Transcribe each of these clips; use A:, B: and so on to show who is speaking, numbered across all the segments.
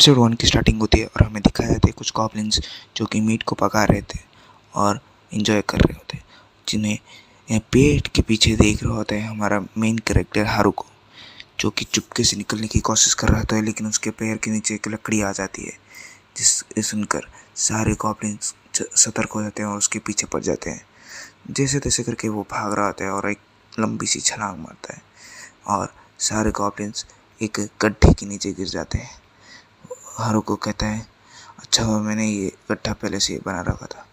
A: Episode 1 की starting होती है और हमें दिखाया जाता है कुछ गॉब्लिन्स जो कि मीट को पका रहे थे और इन्जॉय कर रहे होते, जिन्हें पेट के पीछे देख रहा होता है हमारा मेन कैरेक्टर हारुको, जो कि चुपके से निकलने की कोशिश कर रहा होता है, लेकिन उसके पैर के नीचे एक लकड़ी आ जाती है, जिस सुनकर सारे गॉब्लिन्स सतर्क हो जाते हैं और उसके पीछे पड़ जाते हैं। जैसे तैसे करके वो भाग रहा होता है और एक लंबी सी छलांग मारता है और सारे गॉब्लिन्स एक गड्ढे के नीचे गिर जाते हैं। हारुको कहता है, अच्छा हुआ मैंने ये गड्ढा पहले से बना रखा था,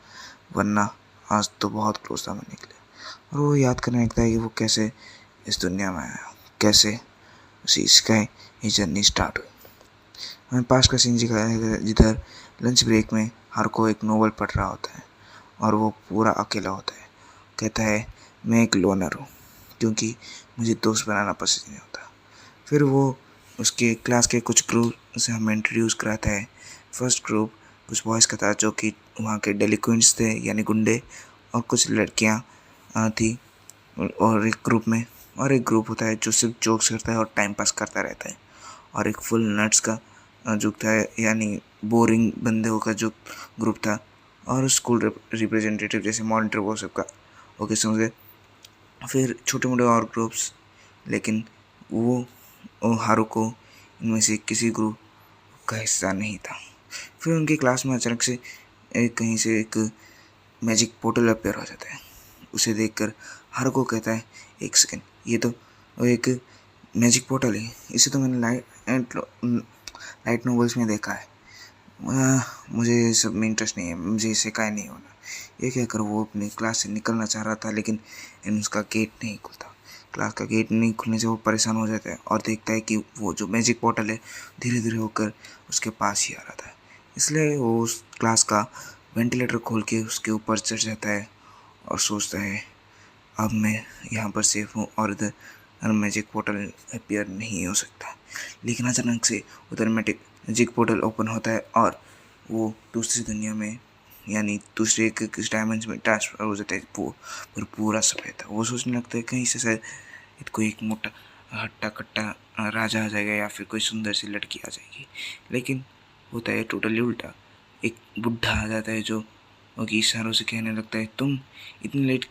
A: वरना आज तो बहुत क्लोज था मरने के लिए। और वो याद करने लगता है कि वो कैसे इस दुनिया में आया, कैसे उसी इसका ये जर्नी स्टार्ट हुई। हमें पास का सीन दिखाया है जिधर लंच ब्रेक में हारुको एक नोवेल पढ़ रहा होता है और वो पूरा अकेला होता है। कहता है, मैं एक लोनर हूँ क्योंकि मुझे दोस्त बनाना पसंद नहीं होता। फिर वो उसके क्लास के कुछ ग्रुप से हमें इंट्रोड्यूस कराता है। फर्स्ट ग्रुप कुछ बॉयज़ का था जो कि वहाँ के डेलिक्वेंट्स थे, यानी गुंडे, और कुछ लड़कियाँ थी और एक ग्रुप होता है जो सिर्फ जोक्स करता है और टाइम पास करता रहता है, और एक फुल नट्स का जो था, यानी बोरिंग बंदे का जो ग्रुप था, और स्कूल रिप्रेजेंटेटिव जैसे मॉनिटर वो सब का ओके समझे। फिर छोटे मोटे और ग्रुप्स, लेकिन वो हारुको इनमें से किसी ग्रुप का हिस्सा नहीं था। फिर उनकी क्लास में अचानक से कहीं से एक मैजिक पोर्टल अपीयर हो जाता है। उसे देखकर हारुको कहता है, एक सेकंड, ये तो एक मैजिक पोर्टल है, इसे तो मैंने लाइट नॉवेल्स में देखा है। मुझे इस सब में इंटरेस्ट नहीं है, मुझे इससे काय नहीं होना। ये कहकर वो अपनी क्लास से निकलना चाह रहा था, लेकिन उसका गेट नहीं खुलता। क्लास का गेट नहीं खुलने से वो परेशान हो जाता है और देखता है कि वो जो मैजिक पोर्टल है धीरे धीरे होकर उसके पास ही आ रहा था। इसलिए वो उस क्लास का वेंटिलेटर खोल के उसके ऊपर चढ़ जाता है और सोचता है, अब मैं यहाँ पर सेफ हूँ और इधर मैजिक पोर्टल अपीयर नहीं हो सकता। लेकिन अचानक से उधर मैजिक पोर्टल ओपन होता है और वो दूसरी दुनिया में, यानी दूसरे किस डायमेंशन में ट्रांसफर हो जाता है। वो पूरा सफ़ेद था। वो सोचने लगता है कहीं से शायद कोई एक मोटा हट्टा कट्टा राजा आ जाएगा या फिर कोई सुंदर सी लड़की आ जाएगी, लेकिन होता है टोटली उल्टा। एक बुढ़ा आ जाता है जो उनकी इशारों से कहने लगता है, तुम इतनी लेट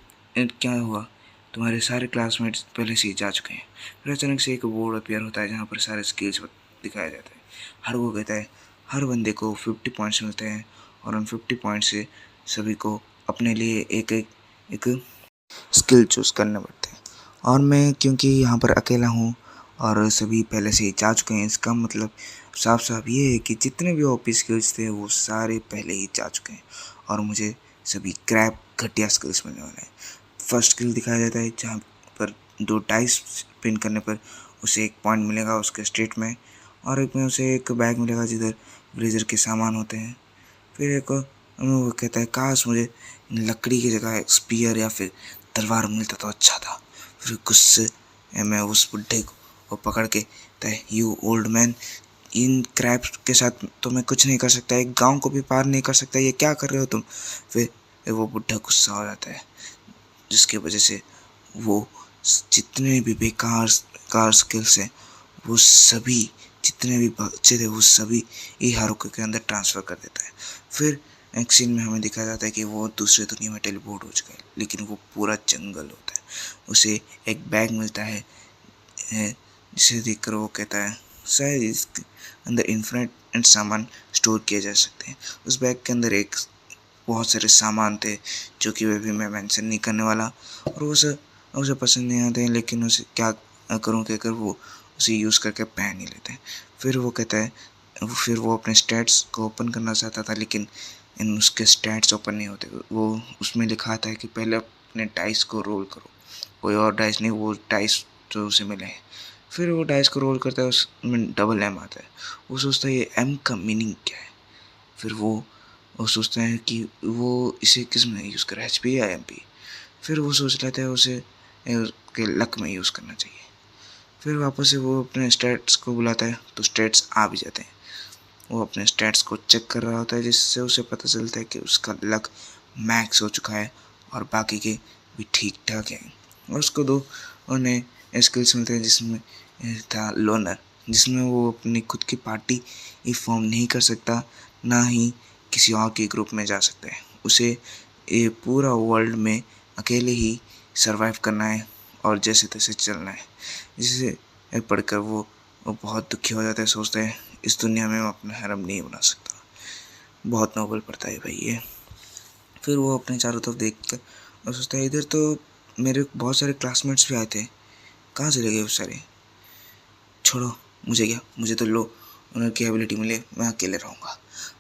A: क्या हुआ, तुम्हारे सारे क्लासमेट्स पहले से ही जा चुके हैं। फिर अचानक से एक बोर्ड अपीयर होता है जहाँ पर सारे स्किल्स दिखाया जाता है। हारुको कहता है, हर बंदे को 50 पॉइंट्स मिलते हैं और उन 50 पॉइंट से सभी को अपने लिए एक स्किल चूज़ करने पड़ते हैं। और मैं क्योंकि यहाँ पर अकेला हूँ और सभी पहले से ही जा चुके हैं, इसका मतलब साफ साफ ये है कि जितने भी ओपी स्किल्स थे वो सारे पहले ही जा चुके हैं और मुझे सभी क्रैप घटिया स्किल्स मिलने वाले हैं। फर्स्ट स्किल दिखाया जाता है जहाँ पर 2 डाइस स्पिन करने पर उसे 1 पॉइंट मिलेगा उसके स्टेट में, और एक में उसे एक बैग मिलेगा जिधर ब्लेजर के सामान होते हैं। फिर एक वो कहता है, काश मुझे लकड़ी की जगह स्पीयर या फिर तलवार मिलता तो अच्छा था। फिर गुस्से में उस बुढ़े को पकड़ के कहता है, यू ओल्ड मैन, इन क्रैप के साथ तो मैं कुछ नहीं कर सकता, एक गांव को भी पार नहीं कर सकता, ये क्या कर रहे हो तुम। फिर वो बुढ़ा गुस्सा हो जाता है, जिसकी वजह से वो जितने भी बेकार स्किल्स हैं वो सभी, जितने भी बच्चे थे वो सभी ही हारुको के अंदर ट्रांसफ़र कर देता है। फिर एक सीन में हमें दिखाया जाता है कि वो दूसरे दुनिया में टेलीपोर्ट हो चुका है, लेकिन वो पूरा जंगल होता है। उसे एक बैग मिलता है जिसे देखकर वो कहता है, शायद इसके अंदर इन्फिनिट सामान स्टोर किए जा सकते हैं। उस बैग के अंदर एक बहुत सारे सामान थे जो कि वे भी मैं मेंशन नहीं करने वाला, और उसे पसंद नहीं आते हैं, लेकिन उसे क्या करूँ कहकर वो उसे यूज़ करके पहन ही लेते हैं। फिर वो कहता है, फिर वो अपने स्टैट्स को ओपन करना चाहता था, लेकिन उसके स्टैट्स ओपन नहीं होते। वो उसमें लिखा था कि पहले अपने डाइस को रोल करो, कोई और डाइस नहीं, वो डाइस जो उसे मिले हैं। फिर वो डाइस को रोल करता है, उसमें डबल एम आता है। वो सोचता है ये एम का मीनिंग क्या है। फिर वो सोचता है कि वो इसे किस में यूज़ करें, HP या MP। फिर वो सोच लेता है उसे के लक में यूज़ करना चाहिए। फिर वापस से वो अपने स्टैट्स को बुलाता है तो स्टैट्स आ भी जाते हैं। वो अपने स्टैट्स को चेक कर रहा होता है, जिससे उसे पता चलता है कि उसका लक मैक्स हो चुका है और बाकी के भी ठीक ठाक हैं। और उसको 2 उन्हें स्किल्स मिलते हैं, जिसमें था लोनर, जिसमें वो अपनी खुद की पार्टी फॉर्म नहीं कर सकता, ना ही किसी और के ग्रुप में जा सकता है। उसे ये पूरा वर्ल्ड में अकेले ही सरवाइव करना है और जैसे तैसे चलना है। जिसे पढ़कर वो बहुत दुखी हो जाता है, सोचता है इस दुनिया में मैं अपना हरम नहीं बना सकता। बहुत नोबल पड़ता है भाई ये। फिर वो अपने चारों तरफ देखता है और सोचता है इधर तो मेरे बहुत सारे क्लासमेट्स भी आए थे, कहाँ चले गए वो सारे। छोड़ो, मुझे क्या, मुझे तो लो उन्हें की एबिलिटी मिले, मैं अकेले रहूँगा।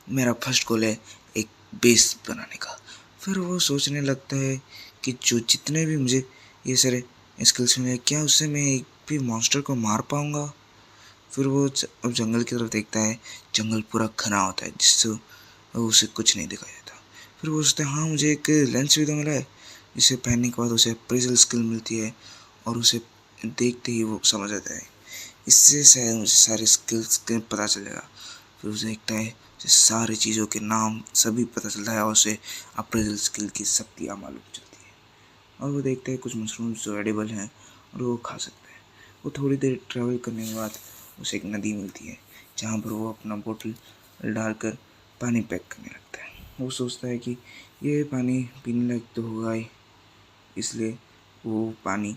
A: मेरा फर्स्ट गोल है एक बेस बनाने का। फिर वो सोचने लगता है कि जो जितने भी मुझे ये सारे स्किल्स मिले, क्या उससे मैं एक भी मॉन्स्टर को मार पाऊँगा। फिर वो अब जंगल की तरफ देखता है। जंगल पूरा घना होता है जिससे उसे कुछ नहीं दिखाई देता। फिर वो सोचता है हाँ, मुझे एक लेंस भी तो मिला है, जिसे पहनने के बाद उसे अप्रेजल स्किल मिलती है और उसे देखते ही वो समझ आता है इससे शायद मुझे सारे स्किल्स के पता चलेगा। फिर उसे देखता है सारी चीज़ों के नाम सभी पता चलता है और उसे अप्रेजल स्किल की शक्तियाँ मालूम चलती है। और वो देखता है कुछ मशरूम्स जो एडिबल हैं और वो खा सकता है। वो थोड़ी देर ट्रैवल करने के बाद उसे एक नदी मिलती है जहाँ पर वो अपना बोतल डालकर पानी पैक करने लगता है। वो सोचता है कि ये पानी पीने लायक तो होगा ही, इसलिए वो पानी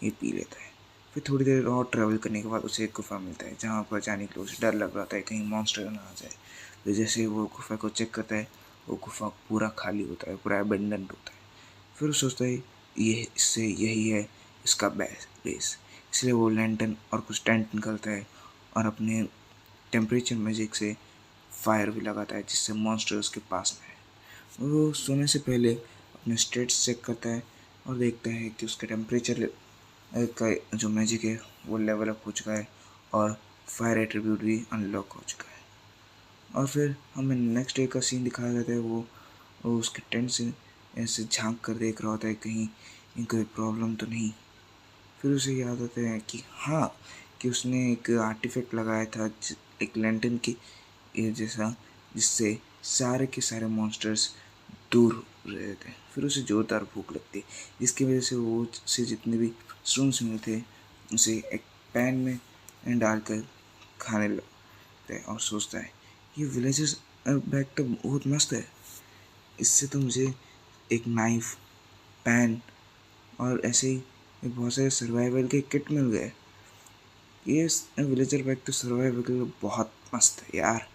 A: ये पी लेता है। फिर थोड़ी देर और ट्रैवल करने के बाद उसे एक गुफा मिलता है जहाँ पर जाने के लिए उसे डर लग रहा था कहीं मॉन्स्टर ना आ जाए। तो जैसे वो गुफा को चेक करता है, वो गुफा पूरा खाली होता है, पूरा अबेंडेंट होता है। फिर वो सोचता है ये इससे यही है इसका बेस। इसलिए वो लैंटर्न और कुछ टेंट निकलता है और अपने टेम्परेचर मैजिक से फायर भी लगाता है जिससे मॉन्स्टर उसके पास में है। वो सोने से पहले अपने स्टेट्स चेक करता है और देखता है कि उसका टेम्परेचर का जो मैजिक है वो लेवल अप हो चुका है और फायर एट्रीब्यूट भी अनलॉक हो चुका है। और फिर हमें नेक्स्ट डे का सीन दिखाया जाता है। वो उसके टेंट से ऐसे झांक कर देख रहा होता है कहीं कोई प्रॉब्लम तो नहीं। फिर उसे याद आता है कि हाँ, कि उसने एक आर्टिफैक्ट लगाया था एक लैंटर्न की ये जैसा, जिससे सारे के सारे मॉन्स्टर्स दूर रहे थे। फिर उसे ज़ोरदार भूख लगती है जिसकी वजह से वो उसे जितने भी स्टून्स मिले थे उसे एक पैन में डालकर खाने लगता है और सोचता है ये विलेजर्स बैग तो बहुत मस्त है, इससे तो मुझे एक नाइफ, पैन और ऐसे ही बहुत सारे सर्वाइवल के किट मिल गए। ये विलेजर बैग तो सर्वाइवल के लिए बहुत मस्त है यार।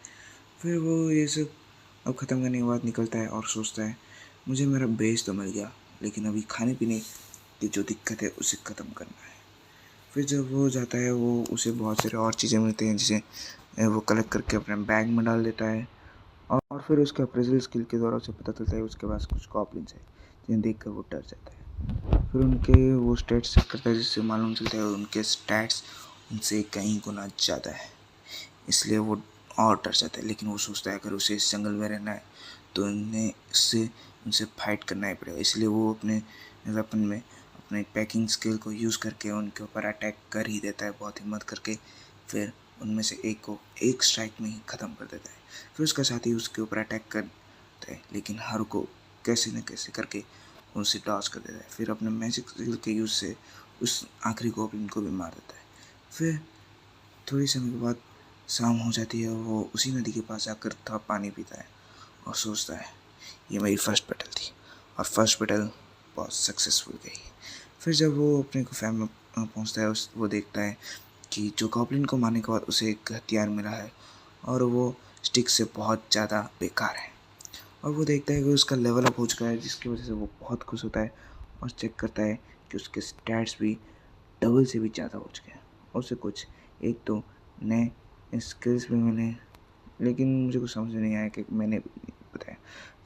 A: फिर वो ये सब अब ख़त्म करने के बाद निकलता है और सोचता है मुझे मेरा बेस तो मिल गया, लेकिन अभी खाने पीने की जो दिक्कत है उसे ख़त्म करना है। फिर जब वो जाता है वो उसे बहुत सारे और चीज़ें मिलती हैं जिसे वो कलेक्ट करके अपने बैग में डाल देता है। और फिर उसके अप्रेजल स्किल के द्वारा उसे पता चलता है उसके पास कुछ गॉब्लिन्स है जिन्हें देख कर वो डर जाता है। फिर उनके वो स्टैट्स चेक करता है जिससे मालूम चलता है उनके स्टैट्स उनसे कई गुना ज़्यादा है, इसलिए वो और डर जाता है। लेकिन वो सोचता है अगर उसे इस जंगल में रहना है तो उनसे फाइट करना ही पड़ेगा। इसलिए वो अपने वेपन में अपने पैकिंग स्किल को यूज़ करके उनके ऊपर अटैक कर ही देता है बहुत हिम्मत करके। फिर उनमें से एक को एक स्ट्राइक में ही ख़त्म कर देता है। फिर उसका साथी उसके ऊपर अटैक करता है लेकिन हर को कैसे न कैसे करके उनसे डॉज कर देता है। फिर अपने मैजिक स्किल के यूज़ से उस आखिरी गॉब्लिन को भी मार देता है। फिर थोड़ी समय के बाद शाम हो जाती है और वो उसी नदी के पास जाकर थोड़ा पानी पीता है और सोचता है ये मेरी फर्स्ट बैटल थी और फर्स्ट बैटल बहुत सक्सेसफुल गई। फिर जब वो अपने गुफा में पहुंचता है वो देखता है कि जो गॉब्लिन को मारने के बाद उसे एक हथियार मिला है और वो स्टिक से बहुत ज़्यादा बेकार है। और वो देखता है कि उसका लेवल अप हो चुका है जिसकी वजह से वो बहुत खुश होता है और चेक करता है कि उसके स्टैट्स भी डबल से भी ज़्यादा हो चुके हैं। और उसे कुछ एक तो नए स्किल्स भी मिले, लेकिन मुझे कुछ समझ में नहीं आया कि मैंने बताया।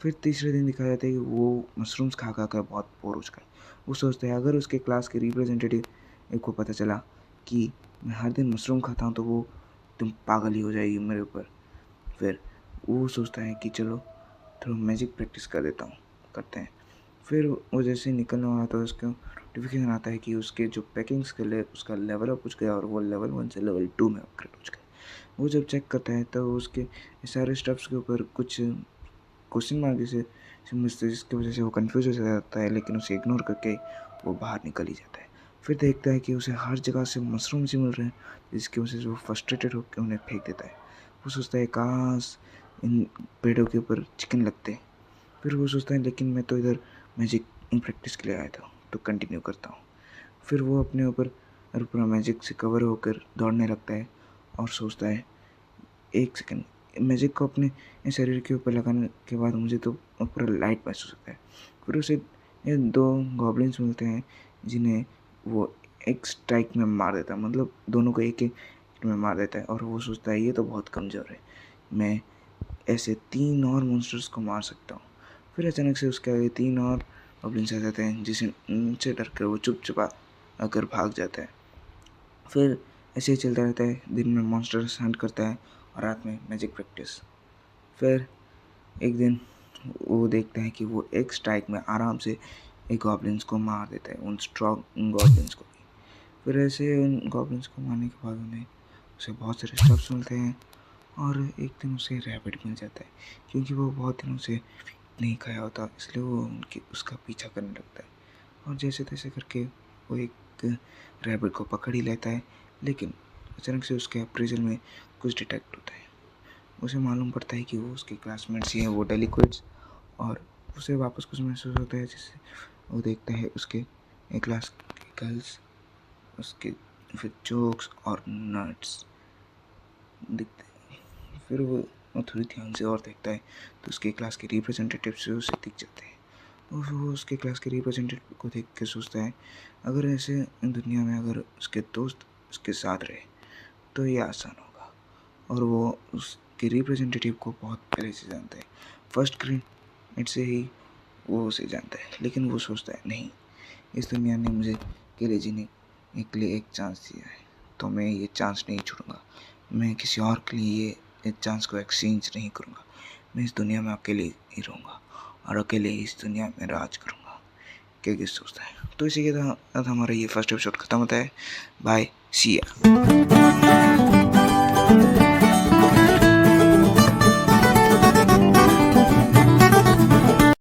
A: फिर तीसरे दिन दिखाया जाता है कि वो मशरूम्स खा खा कर बहुत बोर हो चुका है। वो सोचता है अगर उसके क्लास के रिप्रेजेंटेटिव को पता चला कि मैं हर दिन मशरूम खाता हूँ तो वो तुम पागल ही हो जाएगी मेरे ऊपर। फिर वो सोचता है कि चलो थोड़ा मैजिक प्रैक्टिस कर देता हूँ, करते हैं। फिर वो जैसे ही निकलने वाला था उसका नोटिफिकेशन आता है कि उसके जो पैकिंग स्किल है उसका लेवल अप हो गया और वो लेवल 1 से लेवल 2 में अपग्रेड हो चुका है। वो जब चेक करता है तो उसके सारे स्टेप्स के ऊपर कुछ क्वेश्चन मार्क जैसे समझते जिसकी वजह से वो कंफ्यूज हो जाता है, लेकिन उसे इग्नोर करके वो बाहर निकल ही जाता है। फिर देखता है कि उसे हर जगह से मशरूम्स ही मिल रहे हैं, जिसकी वजह से वो फ्रस्ट्रेटेड होकर उन्हें फेंक देता है। वो सोचता है काश इन पेड़ों के ऊपर चिकन लगते। फिर वो सोचता है लेकिन मैं तो इधर मैजिक प्रैक्टिस के लिए आया था, तो कंटिन्यू करता हूँ। फिर वो अपने ऊपर पूरा मैजिक से कवर होकर दौड़ने लगता है और सोचता है एक सेकंड, मैजिक को अपने शरीर के ऊपर लगाने के बाद मुझे तो पूरा लाइट महसूस होता है। फिर उसे ये 2 गॉब्लिन्स मिलते हैं जिन्हें वो एक स्ट्राइक में मार देता है, मतलब दोनों को एक एक में मार देता है। और वो सोचता है ये तो बहुत कमज़ोर है, मैं ऐसे 3 और मॉन्स्टर्स को मार सकता हूँ। फिर अचानक से उसके आगे 3 और गॉब्लिन्स आ जाते हैं जिसे उनसे डर कर वो चुपचाप आकर भाग जाता है। फिर ऐसे ही चलता रहता है, दिन में मॉन्स्टर्स हंट करता है और रात में मैजिक प्रैक्टिस। फिर एक दिन वो देखता है कि वो एक स्ट्राइक में आराम से एक गॉब्लिन्स को मार देता है, उन स्ट्रॉन्ग गॉब्लिन्स को भी। फिर ऐसे उन गॉब्लिन्स को मारने के बाद उन्हें उसे बहुत सारे स्टफ्स मिलते हैं और एक दिन उसे रैबिट मिल जाता है, क्योंकि वो बहुत दिनों से नहीं खाया होता, इसलिए वो उसका पीछा करने लगता है। और जैसे तैसे करके वो एक रैबिट को पकड़ ही लेता है। लेकिन अचानक से उसके अप्रेजल में कुछ डिटेक्ट होता है। उसे मालूम पड़ता है कि वो उसके क्लासमेट्स ही हैं, वो डेलिक्विड्स। और उसे वापस कुछ महसूस होता है, जिससे वो देखता है उसके एक क्लास के गर्ल्स, उसके फिर जोक्स और नट्स दिखते हैं। फिर वो थोड़ी ध्यान से और देखता है तो उसके क्लास के रिप्रेजेंटेटिव से उसे दिख जाते हैं। और वो उसके क्लास के रिप्रेजेंटेटिव को देख के सोचता है अगर ऐसे दुनिया में अगर उसके दोस्त उसके साथ रहे तो ये आसान होगा। और वो उसके रिप्रेजेंटेटिव को बहुत पहले से जानता है, फर्स्ट ग्रेड से ही वो उसे जानता है। लेकिन वो सोचता है नहीं, इस दुनिया ने मुझे अकेले जीने के लिए एक चांस दिया है, तो मैं ये चांस नहीं छोड़ूंगा। मैं किसी और के लिए ये चांस को एक्सचेंज नहीं करूँगा। मैं इस दुनिया में अकेले ही रहूँगा और अकेले इस दुनिया में राज करूँगा। क्या सोचता है। तो इसी के साथ हमारा ये फर्स्ट एपिसोड ख़त्म होता है। बाय, सी या।